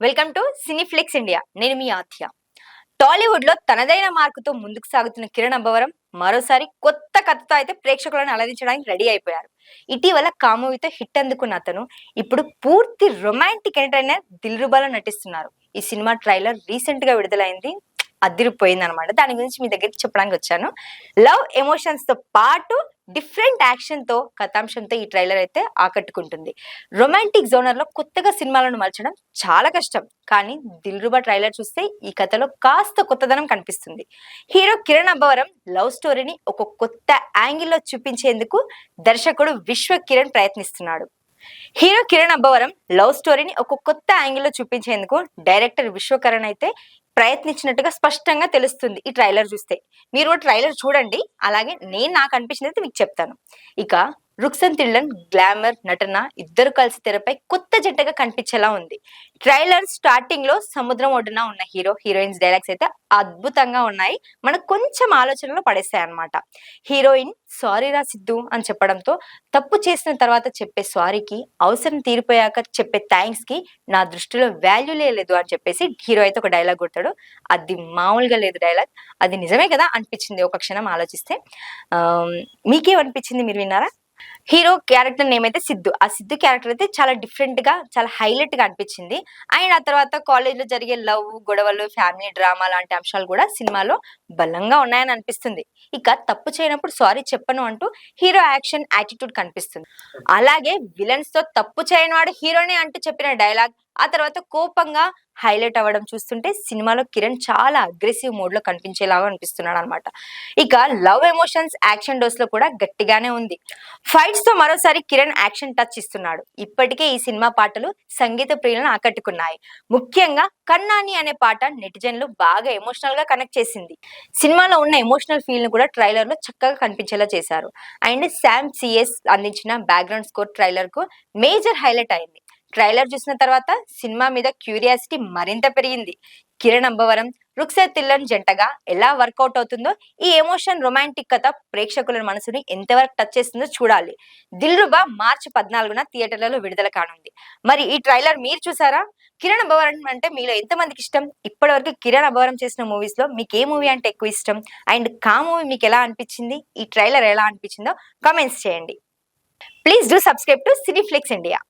Welcome to సినీఫ్లిక్స్ India. నేను మీ ఆథ్య. టాలీవుడ్ లో తనదైన మార్కుతో ముందుకు సాగుతున్న కిరణ్ అబ్బవరం మరోసారి కొత్త కథతో అయితే ప్రేక్షకులను అలరించడానికి రెడీ అయిపోయారు. ఇటీవల కామూవీతో హిట్ అందుకున్న అతను ఇప్పుడు పూర్తి రొమాంటిక్ ఎంటర్టైనర్ దిల్రుబాలో నటిస్తున్నారు. ఈ సినిమా ట్రైలర్ రీసెంట్ గా విడుదలైంది, అదిరిపోయింది అనమాట. దాని గురించి మీ దగ్గరికి చెప్పడానికి వచ్చాను. లవ్ ఎమోషన్స్ తో పాటు డిఫరెంట్ యాక్షన్ తో కథాంశంతో ఈ ట్రైలర్ అయితే ఆకట్టుకుంటుంది. రొమాంటిక్ జోనర్ లో కొత్తగా సినిమాలను మలచడం చాలా కష్టం, కానీ దిల్రుబా ట్రైలర్ చూస్తే ఈ కథలో కాస్త కొత్తదనం కనిపిస్తుంది. హీరో కిరణ్ అబ్బవరం లవ్ స్టోరీని ఒక కొత్త యాంగిల్లో చూపించేందుకు దర్శకుడు విశ్వ కిరణ్ ప్రయత్నిస్తున్నాడు. హీరో కిరణ్ అబ్బవరం లవ్ స్టోరీని ఒక కొత్త యాంగిల్లో చూపించేందుకు డైరెక్టర్ విశ్వకరణ్ అయితే ప్రయత్నించినట్టుగా స్పష్టంగా తెలుస్తుంది ఈ ట్రైలర్ చూస్తే. మీరు ట్రైలర్ చూడండి, అలాగే నాకు అనిపించింది మీకు చెప్తాను. ఇక రుక్సన్ తిల్లన్ గ్లామర్ నటన ఇద్దరు కలిసి తెరపై కొత్త జంటగా కనిపించేలా ఉంది. ట్రైలర్ స్టార్టింగ్ లో సముద్రం ఒడ్డున ఉన్న హీరో హీరోయిన్స్ డైలాగ్స్ అయితే అద్భుతంగా ఉన్నాయి, మనకు కొంచెం ఆలోచనలో పడేస్తాయి అన్నమాట. హీరోయిన్ సారీ రా సిద్ధు అని చెప్పడంతో, తప్పు చేసిన తర్వాత చెప్పే సారీకి, అవసరం తీరిపోయాక చెప్పే థ్యాంక్స్ కి నా దృష్టిలో వాల్యూ లేదు అని చెప్పేసి హీరో అయితే ఒక డైలాగ్ కొడతాడు. అది మామూలుగా లేదు డైలాగ్, అది నిజమే కదా అనిపించింది ఒక క్షణం ఆలోచిస్తే. మీకేమనిపించింది, మీరు విన్నారా? హీరో క్యారెక్టర్ నేమ్ అయితే సిద్ధు. ఆ సిద్ధు క్యారెక్టర్ అయితే చాలా డిఫరెంట్ గా, చాలా హైలైట్ గా అనిపించింది. అండ్ ఆ తర్వాత కాలేజ్ లో జరిగే లవ్, గొడవలు, ఫ్యామిలీ డ్రామా లాంటి అంశాలు కూడా సినిమాలో బలంగా ఉన్నాయని అనిపిస్తుంది. ఇక తప్పు చేయనప్పుడు సారీ చెప్పను అంటూ హీరో యాక్షన్ యాటిట్యూడ్ కనిపిస్తుంది. అలాగే విలన్స్ తో తప్పు చేయని వాడు హీరోనే అంటూ చెప్పిన డైలాగ్, ఆ తర్వాత కోపంగా హైలైట్ అవ్వడం చూస్తుంటే సినిమాలో కిరణ్ చాలా అగ్రెసివ్ మోడ్ లో కనిపించేలాగా అనిపిస్తున్నాడు అనమాట. ఇక లవ్ ఎమోషన్స్ యాక్షన్ డోస్ లో కూడా గట్టిగానే ఉంది. ఫైట్స్ తో మరోసారి కిరణ్ యాక్షన్ టచ్ ఇస్తున్నాడు. ఇప్పటికే ఈ సినిమా పాటలు సంగీత ప్రియులను ఆకట్టుకున్నాయి. ముఖ్యంగా కన్నాని అనే పాట నెటిజన్లు బాగా ఎమోషనల్ గా కనెక్ట్ చేసింది. సినిమాలో ఉన్న ఎమోషనల్ ఫీల్ ను కూడా ట్రైలర్ లో చక్కగా కనిపించేలా చేశారు. అండ్ శామ్ సిఎస్ అందించిన బ్యాక్గ్రౌండ్ స్కోర్ ట్రైలర్ కు మేజర్ హైలైట్ అయింది. ట్రైలర్ చూసిన తర్వాత సినిమా మీద క్యూరియాసిటీ మరింత పెరిగింది. కిరణ్ అబ్బవరం, రుక్సత్ తిల్లన్ జంటగా ఎలా వర్కౌట్ అవుతుందో, ఈ ఎమోషన్ రొమాంటిక్ కథ ప్రేక్షకుల మనసుని ఎంతవరకు టచ్ చేస్తుందో చూడాలి. దిల్రుబా మార్చి 14న థియేటర్లలో విడుదల కానుంది. మరి ఈ ట్రైలర్ మీరు చూసారా? కిరణ్ అబ్బవరం అంటే మీలో ఎంతమందికి ఇష్టం? ఇప్పటి వరకు కిరణ్ అబ్బవరం చేసిన మూవీస్ లో మీకు ఏ మూవీ అంటే ఎక్కువ ఇష్టం? అండ్ కా మూవీ మీకు ఎలా అనిపించింది? ఈ ట్రైలర్ ఎలా అనిపించిందో కామెంట్స్ చేయండి. Please do subscribe to సినీఫ్లిక్స్ India.